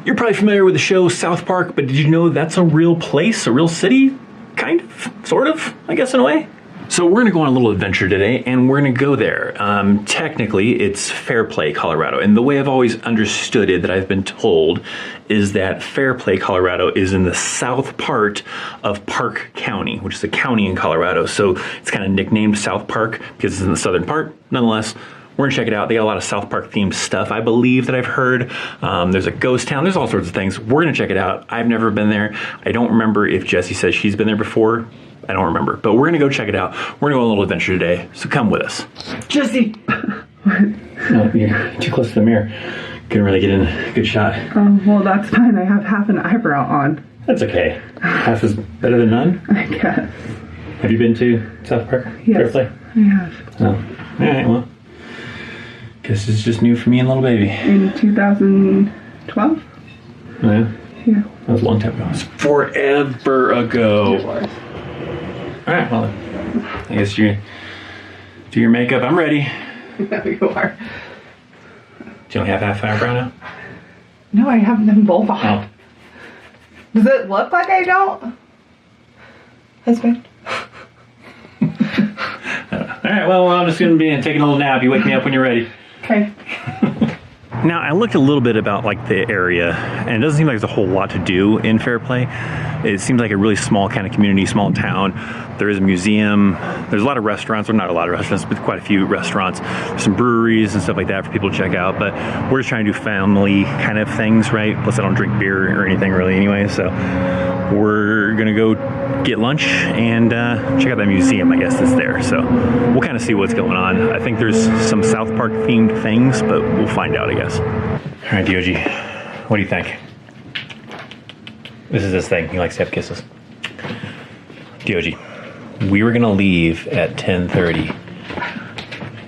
You're probably familiar with the show South Park, but did you know that's a real place, a real city? Kind of, sort of, I guess in a way. So we're gonna go on a little adventure today, and we're gonna go there. Technically, it's Fairplay, Colorado, and the way I've always understood it, that I've been told, is that Fairplay, Colorado is in the south part of Park County, which is a county in Colorado. So it's kind of nicknamed South Park because it's in the southern part. Nonetheless, we're gonna check it out. They got a lot of South Park themed stuff, I believe, that I've heard. There's a ghost town, there's all sorts of things. We're gonna check it out. I've never been there. I don't remember if Jessie says she's been there before. I don't remember, but we're gonna go check it out. We're gonna go on a little adventure today, so come with us. Jessie! No, you're too close to the mirror. Couldn't really get in a good shot. Oh, well, that's fine. I have half an eyebrow on. That's okay. Half is better than none? I guess. Have you been to South Park? Yes, Fairplay? I have. Oh, all right, well. Guess it's just new for me and little baby. In 2012? Oh, yeah? Yeah. That was a long time ago. It was forever ago. It was. All right, well, I guess you do your makeup. I'm ready. No, you are. Do you only have half an eyebrow now? No, I have them both on. Oh. Does it look like I don't? Husband? All right, well, I'm just going to be taking a little nap. You wake me up when you're ready. Okay. Now, I looked a little bit about like the area, and it doesn't seem like there's a whole lot to do in Fairplay. It seems like a really small kind of community, small town. There is a museum. There's a lot of restaurants, or not a lot of restaurants, but quite a few restaurants. There's some breweries and stuff like that for people to check out, but we're just trying to do family kind of things, right? Plus I don't drink beer or anything really anyway, so we're gonna go get lunch and check out that museum, I guess, that's there. So we'll kind of see what's going on. I think there's some South Park themed things, but we'll find out, I guess. All right, DOG, what do you think? This is his thing. He likes to have kisses. DOG, we were gonna leave at 10:30.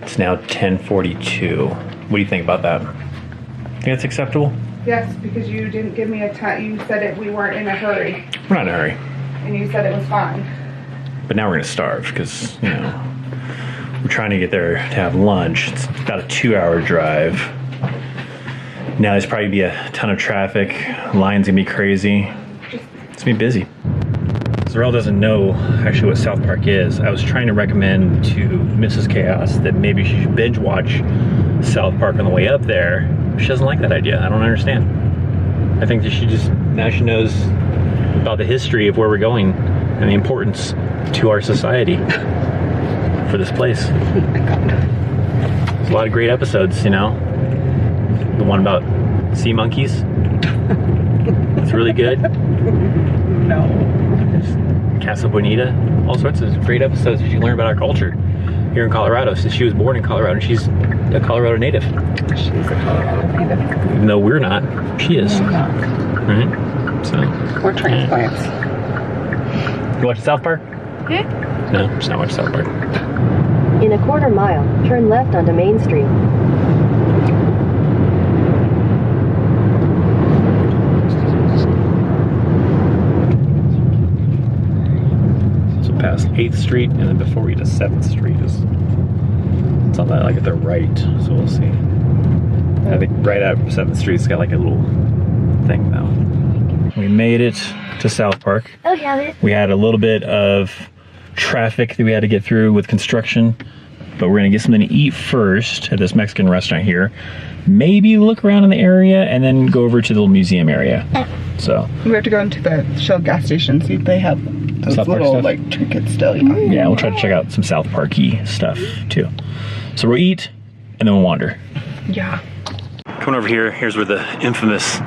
It's now 10:42. What do you think about that? Think that's acceptable? Yes, because you didn't give me a time. You said we weren't in a hurry. We're not in a hurry. And you said it was fine. But now we're gonna starve because, you know, we're trying to get there to have lunch. It's about a 2-hour drive. Now there's probably be a ton of traffic. Line's gonna be crazy. It's gonna be busy. Zarel doesn't know actually what South Park is. I was trying to recommend to Mrs. Chaos that maybe she should binge watch South Park on the way up there. She doesn't like that idea. I don't understand. I think that now she knows about the history of where we're going and the importance to our society for this place. There's a lot of great episodes, you know. The one about sea monkeys. It's really good. No. Casa Bonita. All sorts of great episodes that you learn about our culture here in Colorado, since she was born in Colorado and she's a Colorado native. She's a Colorado native. Even though we're not, she is. We're not. Right? So. We're transplants. You watch South Park? Yeah. No, just not watch South Park. In a quarter mile, turn left onto Main Street. So past 8th Street, and then before we get to 7th Street is, it's on that, like at the right, so we'll see. I think right at 7th Street's got like a little thing now. We made it to South Park. Oh, yeah. We had a little bit of traffic that we had to get through with construction, but we're gonna get something to eat first at this Mexican restaurant here. Maybe look around in the area and then go over to the little museum area. So We have to go into the Shell gas station, see if they have those South Park little stuff? like trinkets still. yeah, we'll try to check out some South Parky stuff too. So we'll eat and then we'll wander. Yeah. Coming over here, here's where the infamous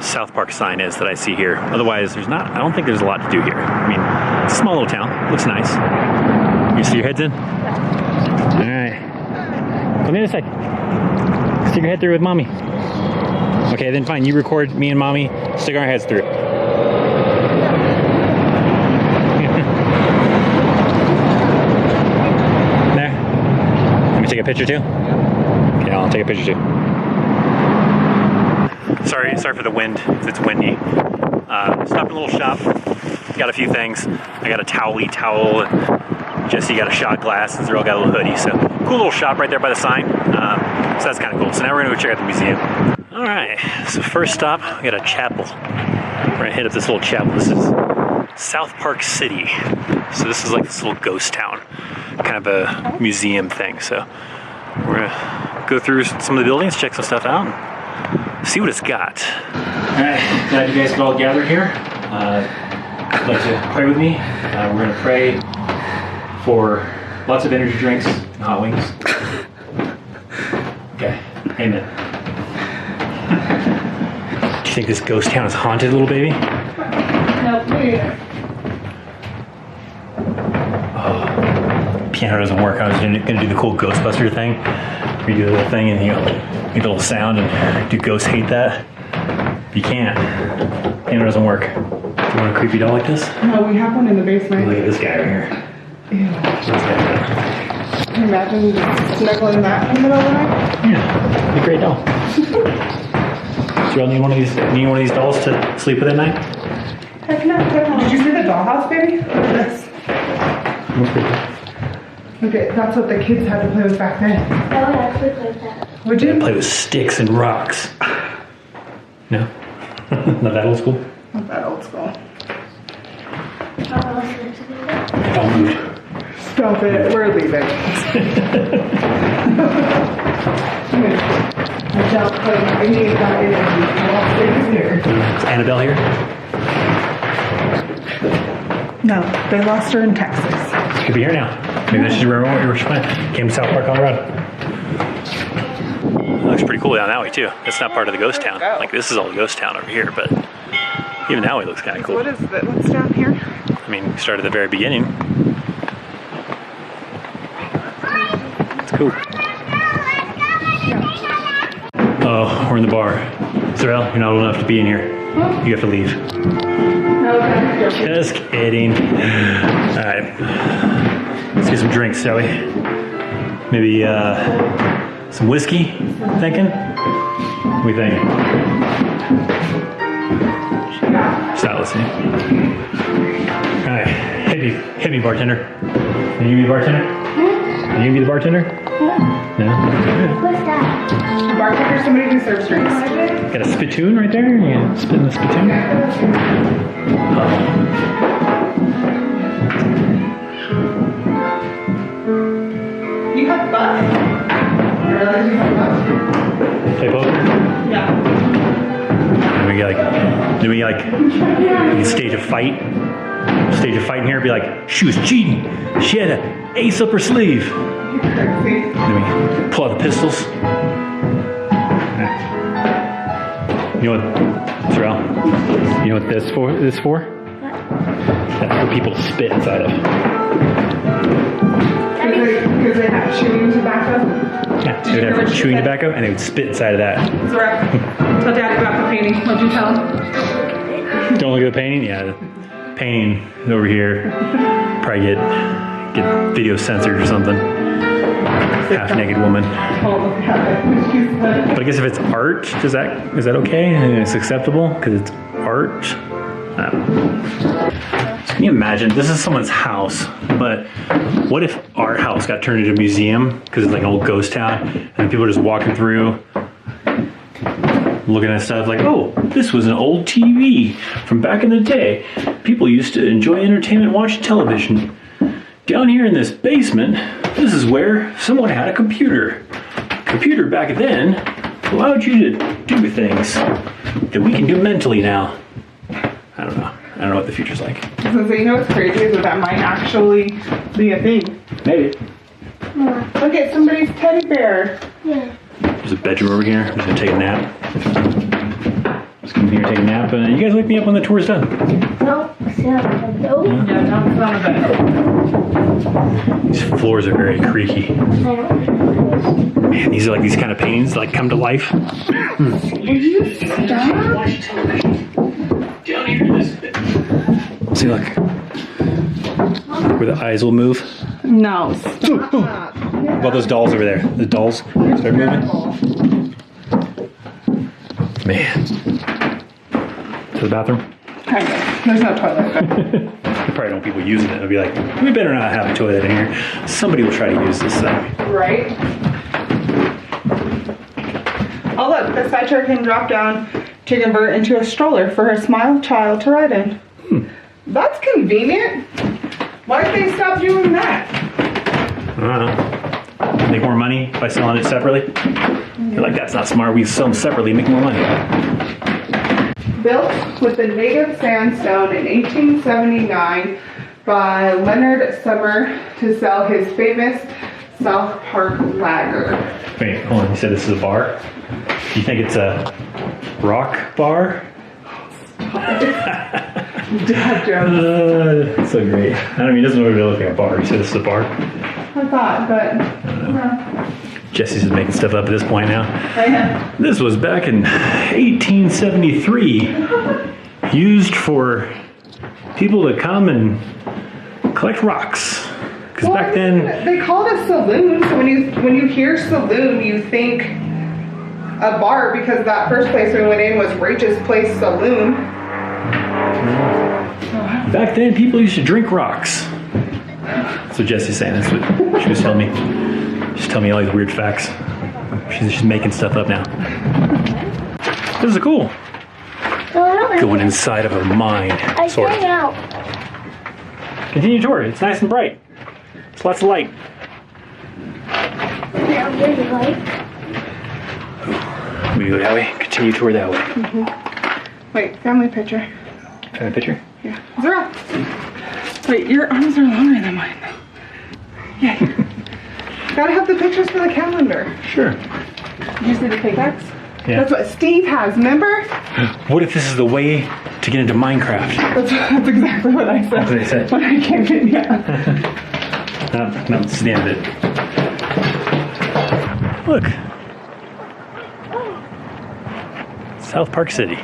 South Park sign is that I see here. Otherwise, I don't think there's a lot to do here. I mean, it's a small little town. Looks nice. You see your heads in? All right. Come here a sec. Stick your head through with mommy. Okay, then fine. You record me and mommy. Stick our heads through. There. Let me take a picture too. Okay, I'll take a picture too. Sorry for the wind. It's windy. Stopped in a little shop. Got a few things. I got a towel. Jesse got a shot glass, and Zero got a little hoodie. So cool little shop right there by the sign. So that's kind of cool. So now we're gonna go check out the museum. All right, so first stop, we got a chapel. We're gonna hit up this little chapel. This is South Park City. So this is like this little ghost town, kind of a museum thing. So we're gonna go through some of the buildings, check some stuff out, and see what it's got. All right, glad you guys could all gather here. I'd like to pray with me. We're gonna pray for lots of energy drinks and hot wings. Okay, amen. Do you think this ghost town is haunted, little baby? No, please. Oh, piano doesn't work. I was gonna do the cool Ghostbuster thing. Where you do the little thing and you make a little sound and do ghosts hate that? You can't. Piano doesn't work. Do you want a creepy doll like this? No, we have one in the basement. Look at this guy right here. Ew. What's that? Can you imagine just snuggling that in the middle of the night? Yeah, it'd be a great doll. Do you all need one of these dolls to sleep with at night? Heck no, did you see the dollhouse, baby? Look at this. Okay, that's what the kids had to play with back then. I would actually play with that. Would you? Play with sticks and rocks. No? Not that old school? Not that old school. Don't move. Stop it, we're leaving. I need that energy. Here. Is Annabelle here? No, they lost her in Texas. She could be here now. Maybe she's remember where she went. Came to South Park, Colorado. Looks pretty cool down that way too. It's not part of the ghost town. Like this is all the ghost town over here, but even that way looks kind of cool. What is that? What's down here? I mean, we started at the very beginning. It's cool. Oh, we're in the bar. Sorrel, you're not old enough to be in here. You have to leave. Okay. Just kidding. All right. Let's get some drinks, shall we? Maybe some whiskey, thinking? What do you think? She's not listening. All right, hit me, bartender. Can you be the bartender? Can you be the bartender? No? What's that? The bartender is somebody who serves drinks. Got a spittoon right there? You gonna spit in the spittoon? You have butt. I realize you have butt. Play poker? Yeah. Then we can stage a fight. Stage a fight in here, be like, she was cheating. She had an ace up her sleeve. Crazy. Then we pull out the pistols. You know what, Sorrel? You know what this is for? That's for people to spit inside of. Because they have chewing tobacco. Yeah, they would have chewing tobacco and they would spit inside of that. Sorrel, tell Daddy about the painting. What'd you tell him? Don't look at the painting? Yeah, the painting is over here. Probably get video censored or something. Half naked woman. Oh, God. But I guess if it's art, is that okay? And it's acceptable because it's art. I don't know. So can you imagine? This is someone's house, but what if our house got turned into a museum because it's like an old ghost town, and people are just walking through, looking at stuff like, oh, this was an old TV from back in the day. People used to enjoy entertainment, watch television. Down here in this basement, this is where someone had a computer. Computer back then allowed you to do things that we can do mentally now. I don't know. I don't know what the future's like. So you know what's crazy is that might actually be a thing. Maybe. Yeah. Look at somebody's teddy bear. Yeah. There's a bedroom over here. I'm just gonna take a nap. Just come here, take a nap. You guys wake me up when the tour's done. No. No. Yeah, don't sound bad. These floors are very creaky. Man, these are like these kind of paintings that like come to life. Will you stop? Watch television. Down here in this bit. See, look. Where the eyes will move. No. Stop. What about those dolls over there? The dolls start moving. Man. To the bathroom? Kind of. There's no toilet. You probably don't want people using it. It'll be like, we better not have a toilet in here. Somebody will try to use this thing. Right? All look, the side chair can drop down to convert into a stroller for her smile child to ride in. That's convenient. Why did they stop doing that? I don't know. Make more money by selling it separately? You're like, that's not smart. We sell them separately, make more money. Built with the native sandstone in 1879 by Leonard Summer to sell his famous South Park lager. Wait, hold on. You said this is a bar? You think it's a rock bar? Dad jokes. So great. I mean, he doesn't really look like a bar. You said this is a bar? I thought, but Jesse's just making stuff up at this point now. I am. This was back in 1873. Used for people to come and collect rocks. Because back then... They called it a saloon, so when you hear saloon, you think a bar, because that first place we went in was Rachel's Place Saloon. Back then, people used to drink rocks. That's what Jesse's saying. That's what she was telling me. She's telling me all these weird facts. She's making stuff up now. This is cool. Going inside of a mine. Sort of. out. Continue tour. It's nice and bright. It's lots of light. Yeah, really light. We go that way. Continue tour that way. Wait, family picture. Find a picture? Yeah. Zero. Wait, your arms are longer than mine. Yeah. Gotta have the pictures for the calendar. Sure. You just need the pickaxe? Yeah. That's what Steve has, remember? What if this is the way to get into Minecraft? That's exactly what I said. That's what they said. When I came in, yeah. No, this is the end of it. Look. South Park City.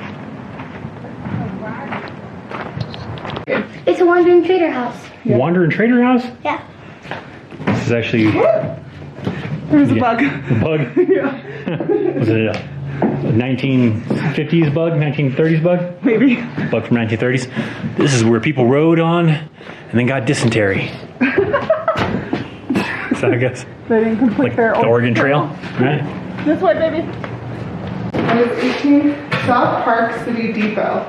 It's a wandering trader house. Yeah. Wanderer Trader House? Yeah. This is actually There's a bug. a bug. Yeah. Was it a 1950s bug? 1930s bug? Maybe. Bug from 1930s. This is where people rode on and then got dysentery. So I guess They didn't complete like their the Oregon Trail, right? This way, baby. It was 18 South Park City Depot.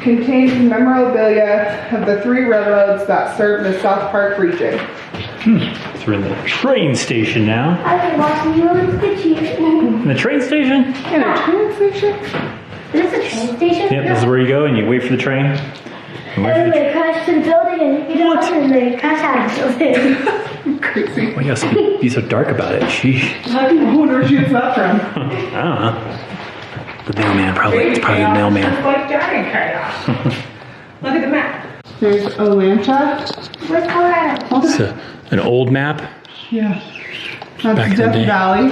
Contains memorabilia of the 3 railroads that served the South Park region. So we're in the train station now. I've been watching you on the picture. In the train station? In a train station? This is a train station? Yep, this is where you go and you wait for the train. And wait for And the they crash to the building and you get off and they crash out of the building. Crazy. Why you gotta be so dark about it? Sheesh. I wonder where she gets that from. I don't know. The mailman, probably. It's probably the mailman. Just like Daddy Chaos. Look at the map. There's Atlanta. Where's Colorado? It's an old map. Yeah. Back That's in the Death day. Valley.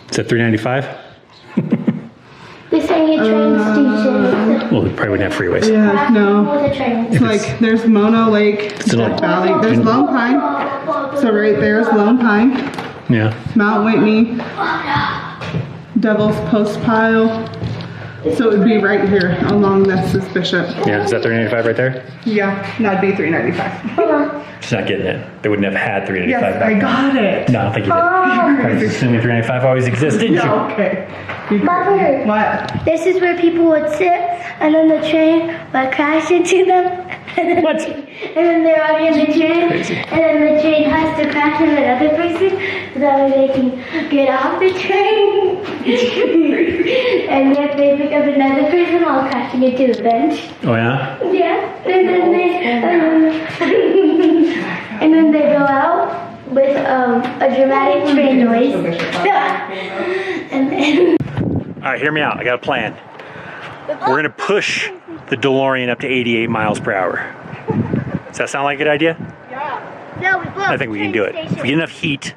It's at 395. They're saying a train station. Well, we probably wouldn't have freeways. Yeah, no. With a train. It's like, there's Mono Lake, It's an Death old- Valley. There's Lone Pine. So right there's Lone Pine. Yeah. Mount Whitney. Devil's Post Pile. So it would be right here along this is Bishop. Yeah, is that 395 right there? Yeah, that'd be 395. Hold on. She's not getting it. They wouldn't have had 395 Yes, back I then. got it. No, I don't think you did. I was assuming 395 always existed, didn't you? Yeah, okay. Mother. What? This is where people would sit and then the train would crash into them. What? And then they're all in the train. Crazy. And then the train has to crash into another person so that way they can get off the train. And if they pick up another person, all crashing into the bench. Oh, yeah? Yeah. And then and then they go out with a dramatic train noise. And then All right, hear me out. I got a plan. We're going to push the DeLorean up to 88 miles per hour. Does that sound like a good idea? no, we blew I think we can do it. If we get enough heat,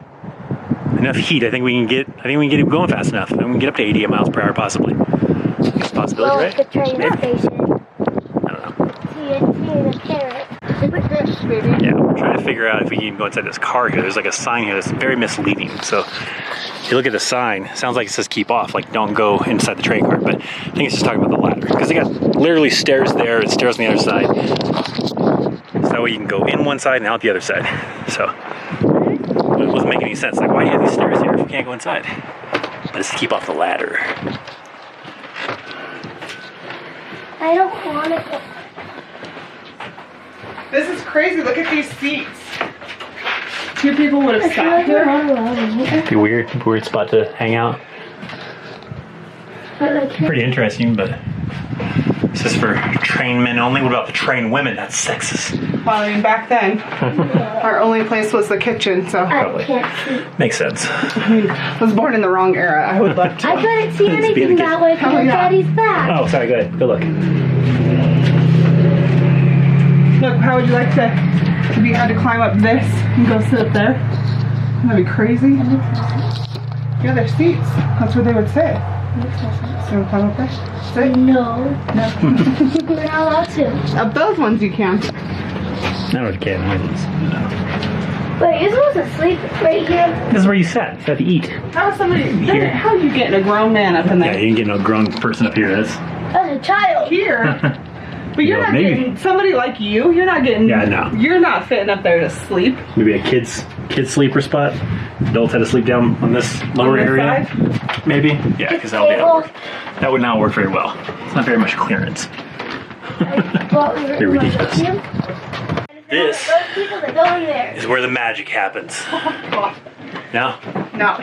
I think we can get it going fast enough. And we can get up to 88 miles per hour possibly. It's a possibility, right? the train Maybe. station. I don't know. TNT and a carrot. Fish, baby. Yeah, we're trying to figure out if we can even go inside this car here. There's like a sign here that's very misleading. So if you look at the sign, it sounds like it says keep off, like don't go inside the train car. But I think it's just talking about the ladder. Because they got literally stairs there and stairs on the other side. So that way you can go in one side and out the other side. So it wasn't making any sense. Like, why do you have these stairs here if we can't go inside? but it's to keep off the ladder. I don't want it. This is crazy. Look at these seats. 2 people would have sat here. Be weird spot to hang out. Pretty interesting, but this is for trained men only. What about the trained women? That's sexist. Well, I mean, back then, our only place was the kitchen, so. Probably. I can't see. Makes sense. I mean, I was born in the wrong era. I would love to. I couldn't see anything that way from Daddy's back. Oh, sorry, go ahead. Good luck. Look, how would you like to, if you had to climb up this and go sit up there? That'd be crazy. Yeah, there's seats. That's where they would sit. So you want to climb up there? Sit? No. We're not allowed to. Up those ones you can. No, it can't. Wait, you're supposed to sleep right here. This is where you sat. You had to eat. How is somebody, Here. how are you getting a grown man up in Yeah, there? you can get no grown person up here. That's As a child. Here? But you're Yeah, not maybe. getting, somebody like you're not getting, Yeah, no. You're not fitting up there to sleep. maybe a kid's sleeper spot. Adults had to sleep down on this lower this area. side? Maybe. Yeah, because that would not work very well. It's not very much clearance. They're ridiculous. This Those people that go in there. is where the magic happens. No? No.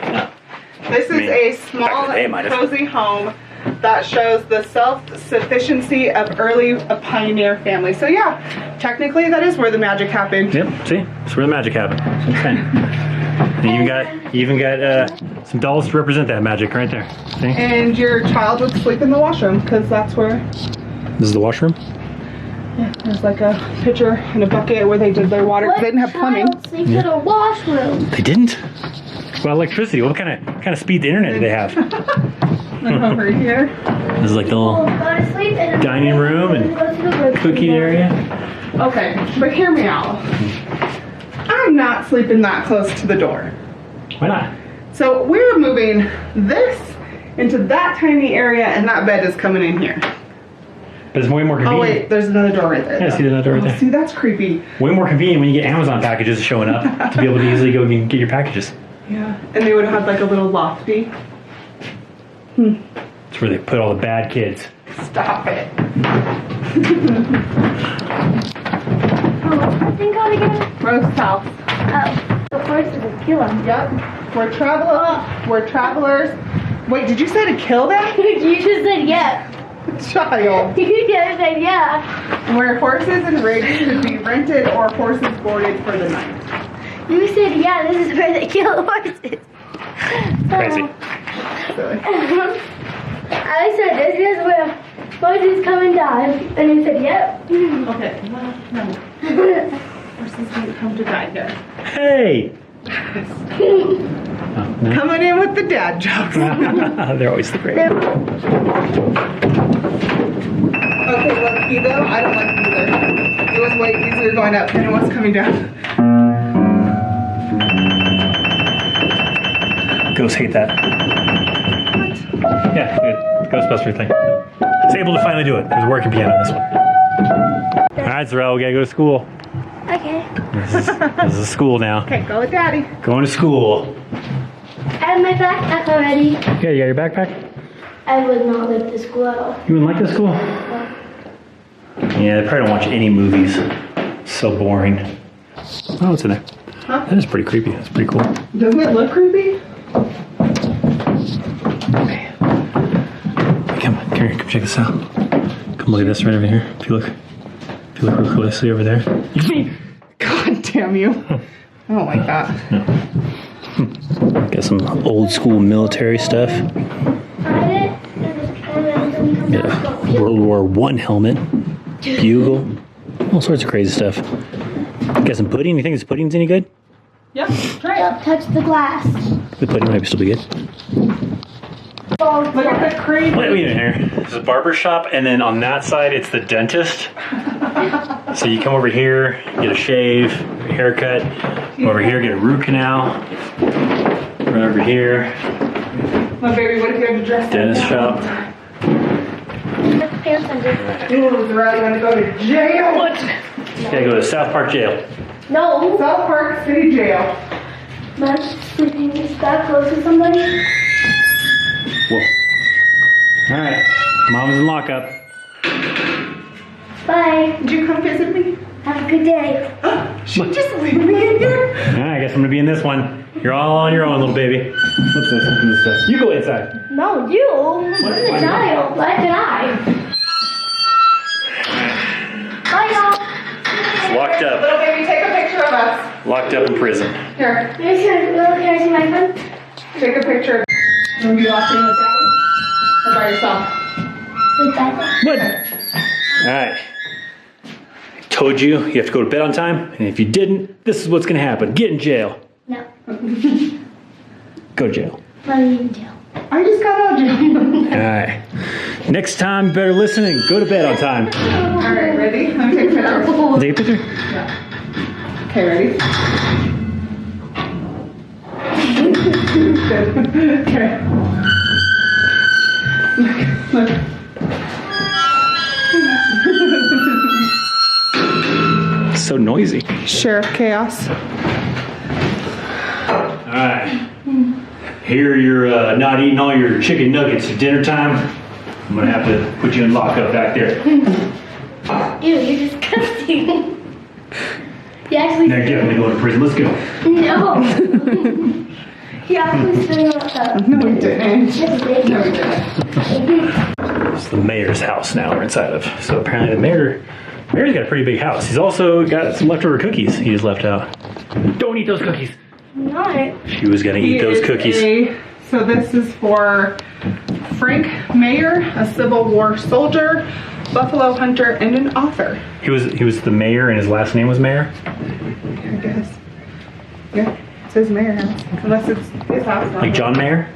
This is I mean, a back small in the day, and might have. cozy home that shows the self-sufficiency of early pioneer families. So yeah, technically that is where the magic happened. Yep. See, that's where the magic happened. Okay. And you even got some dolls to represent that magic right there. See? And your child would sleep in the washroom because that's where, This is the washroom. yeah, there's like a pitcher and a bucket where they did their water. 'Cause they didn't have plumbing. Child sleeps in a washroom. They didn't. Well, electricity. What kind of speed the internet do they have? Look over here. This is like the Go little to sleep and dining room and go to the room. cooking area. Okay, but hear me out. I'm not sleeping that close to the door. Why not? So we're moving this into that tiny area and that bed is coming in here. But it's way more Oh convenient. wait, there's another door right there. Yeah, though. see another door right Oh, there. see, that's creepy. Way more convenient when you get Amazon packages showing up to be able to easily go and get your packages. Yeah. And they would have like a little lofty. It's where they put all the bad kids. Stop it. Oh, I think I'll get Roast house. the first to kill him. Yep. We're travelers. Wait, did you say to kill them? You just said yeah. Child. You just said yeah. Where horses and rigs could be rented or horses boarded for the night. You said yeah, this is where they kill horses. Crazy. Silly. I said this is where horses come and die. And you said yep. Okay. Well, no. Horses don't come to die here. Hey! Oh, no. Coming in with the dad jokes. They're always the greatest. Okay, look, though, I don't like either. It was way easier going up than it was coming down. Ghosts hate that. Yeah, good. Ghostbuster thing. It's able to finally do it. There's a working piano on this one. Alright, Zarel, we gotta go to school. Okay. This is school now. Okay, go with daddy. Going to school. I have my backpack already. Yeah, you got your backpack? I would not live to school at all. You wouldn't like this school? Yeah, they probably don't watch any movies. It's so boring. Oh, what's in there? Huh? That is pretty creepy. That's pretty cool. Doesn't it look creepy? Come here, come check this out. Come look at this right over here. If you look real closely over there. God damn you. I don't like that. Got some old school military stuff. Yeah, World War I helmet, bugle, all sorts of crazy stuff. Got some pudding. You think this pudding's any good? Yep, try it. Don't touch the glass. The pudding might still be good. Look at the crazy. Wait a minute here. This is a barber shop, and then on that side, it's the dentist. So you come over here, get a shave, a haircut. Come over here, get a root canal. Right over here, My baby, what if you had to dress dentist shop. Put the pants under. Ooh, Zarel, gonna go to jail. Gotta go to South Park Jail. No. South Park City Jail. But sleeping that close to somebody. Whoa. All right, Mom's in lockup. Bye. Did you come visit me? Have a good day. She just leave me in here? All right, I guess I'm gonna be in this one. You're all on your own, little baby. What's this? What's this? You go inside. No, you. I'm the child. Why can I? Bye, y'all. Locked up. Little baby, take a picture of us. Locked up in prison. Here, Can I see my phone? take a picture. You want to be locked in with Daddy? Or by yourself? With that. What? All right. I told you you have to go to bed on time, and if you didn't, this is what's gonna happen. Get in jail. No. Go to jail. Why are you in jail? I just got out of jail. All right. Next time, you better listen and go to bed on time. All right, ready? Let me take a picture. Take a picture. Yeah. Okay, ready? Good. Okay. Look. So noisy. Sheriff Chaos. All right. Here you're not eating all your chicken nuggets at dinner time. I'm gonna have to put you in lockup back there. Ew, you're disgusting. You actually. They're definitely going to prison. Let's go. No. He actually spit out. No, we didn't. Yes, they No, we didn't. It's the mayor's house now we're inside of. So apparently the mayor's got a pretty big house. He's also got some leftover cookies he just left out. Don't eat those cookies. Not. She was gonna eat those cookies. So this is for Frank Mayer, a Civil War soldier, buffalo hunter, and an author. He was the mayor and his last name was Mayor? I guess. Yeah, it says Mayer house. Unless it's his house. Like John Mayer?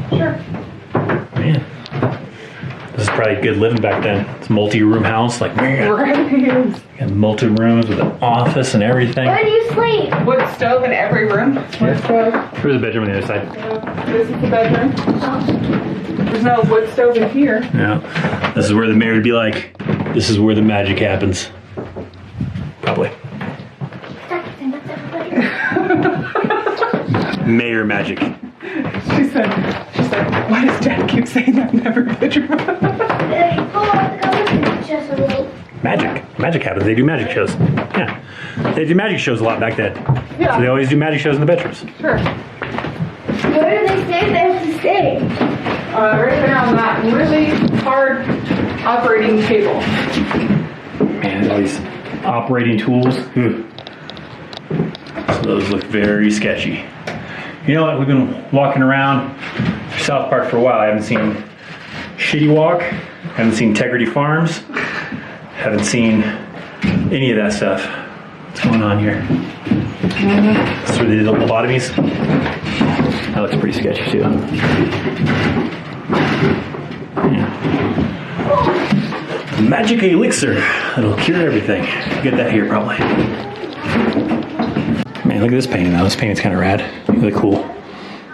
Sure. Man. This is probably good living back then. It's a multi-room house, like man. Right. Got multi-rooms with an office and everything. Where do you sleep? Wood stove in every room. Wood stove. There's a bedroom on the other side. This is the bedroom. Oh. There's no wood stove in here. Yeah. This is where the mayor would be like, this is where the magic happens. Probably. Mayor magic. She said, why does Dad keep saying that in every bedroom? Magic happens. They do magic shows. Yeah. They do magic shows a lot back then. Yeah. So they always do magic shows in the bedrooms. Sure. Where do they say they have to stay? Right there on that really hard operating table. Man, all these operating tools. Ugh. So those look very sketchy. You know what? We've been walking around South Park for a while. I haven't seen Shitty Walk. Haven't seen Integrity Farms. Haven't seen any of that stuff. What's going on here? That's where they did the lobotomies. That looks pretty sketchy too. Yeah. Magic elixir. That'll cure everything. Get that here probably. Man, look at this painting though. This painting's kind of rad. Really cool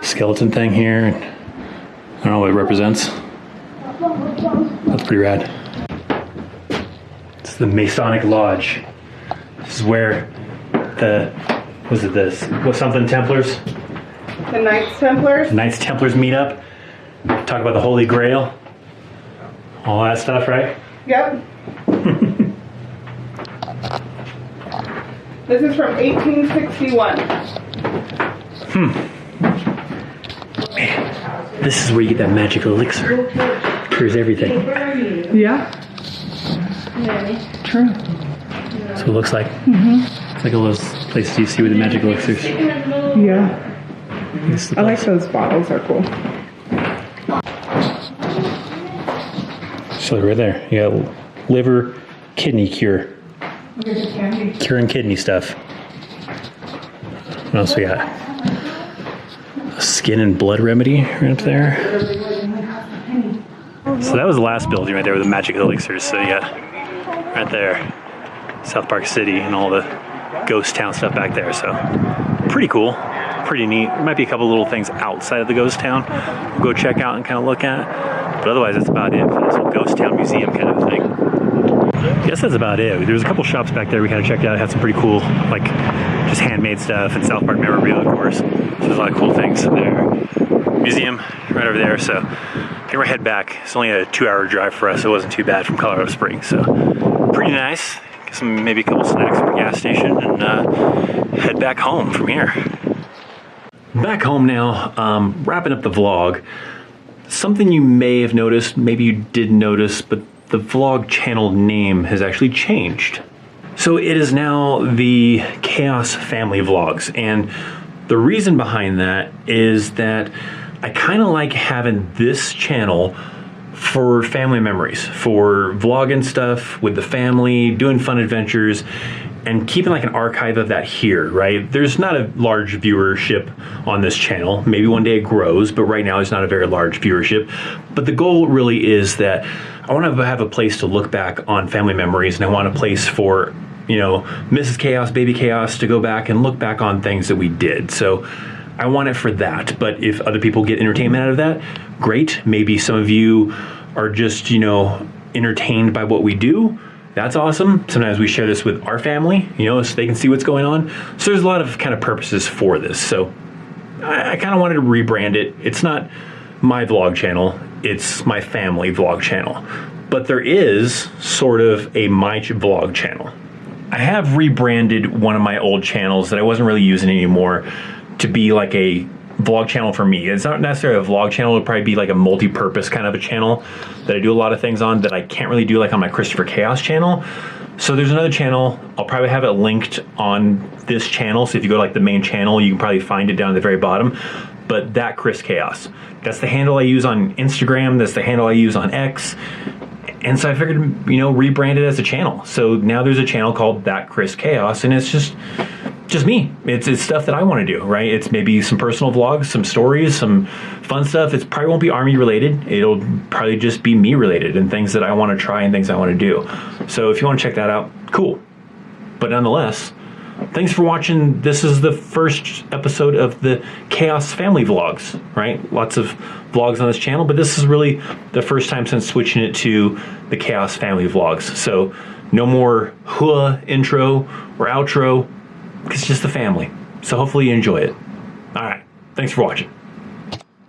skeleton thing here. And I don't know what it represents. That's pretty rad. It's the Masonic Lodge. This is where something Templars? The Knights Templars. Knights Templars meet up. Talk about the Holy Grail. All that stuff, right? Yep. This is from 1861. Man, this is where you get that magic elixir. Cures everything. Yeah. True. So it looks like. It's like all those places you see with the magic elixirs. Yeah. I like those bottles. Are cool. So right there, you got liver, kidney cure. Curing kidney stuff. What else we got? A skin and blood remedy right up there. So that was the last building right there with the magic elixirs. So you got right there, South Park City and all the ghost town stuff back there. So pretty cool, pretty neat. There might be a couple little things outside of the ghost town we'll go check out and kind of look at. But otherwise, that's about it for this whole ghost town museum kind of thing. I guess that's about it. There's a couple shops back there we kind of checked out. It had some pretty cool, like, just handmade stuff and South Park memorabilia, of course. So there's a lot of cool things there. museum right over there. So I think we're head back. It's only a 2-hour drive for us. It wasn't too bad from Colorado Springs. So pretty nice. Get maybe a couple snacks at the gas station and head back home from here. Back home now, wrapping up the vlog. Something you may have noticed, maybe you didn't notice, but the vlog channel name has actually changed. So it is now the Chaos Family Vlogs, and the reason behind that is that I kind of like having this channel for family memories, for vlogging stuff with the family, doing fun adventures, and keeping like an archive of that here, right? There's not a large viewership on this channel. Maybe one day it grows, but right now it's not a very large viewership. But the goal really is that I want to have a place to look back on family memories, and I want a place for, you know, Mrs. Chaos, Baby Chaos to go back and look back on things that we did. So I want it for that. But if other people get entertainment out of that, great. Maybe some of you are just, you know, entertained by what we do. That's awesome. Sometimes we share this with our family, you know, so they can see what's going on. So there's a lot of kind of purposes for this. So I kind of wanted to rebrand it. It's not my vlog channel, it's my family vlog channel. But there is sort of a my vlog channel. I have rebranded one of my old channels that I wasn't really using anymore to be like a vlog channel for me. It's not necessarily a vlog channel, it'll probably be like a multi-purpose kind of a channel that I do a lot of things on that I can't really do like on my Christopher Chaos channel. So there's another channel, I'll probably have it linked on this channel, so if you go to like the main channel, you can probably find it down at the very bottom, but that Chris Chaos. That's the handle I use on Instagram, that's the handle I use on X, and so I figured, you know, rebrand it as a channel. So now there's a channel called That Chris Chaos, and it's just me. It's stuff that I want to do, right? It's maybe some personal vlogs, some stories, some fun stuff. It probably won't be Army related. It'll probably just be me related and things that I want to try and things I want to do. So if you want to check that out, cool. But nonetheless, thanks for watching. This is the first episode of the Chaos Family Vlogs, right? Lots of vlogs on this channel, but this is really the first time since switching it to the Chaos Family Vlogs. So no more hua intro or outro. It's just the family. So hopefully you enjoy it. All right. Thanks for watching.